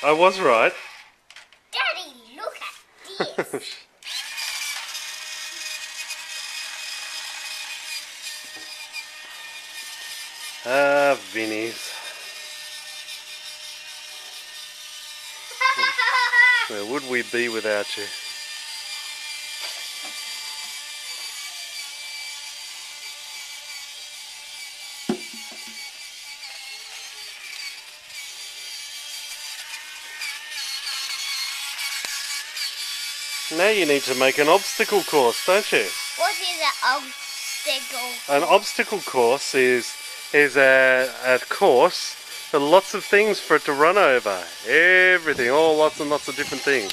I was right. Daddy, look at this. Ah, Vinnies. Where would we be without you? Now you need to make an obstacle course, don't you? What is an obstacle? An obstacle course is a course with lots of things for it to run over. Everything, all lots and lots of different things.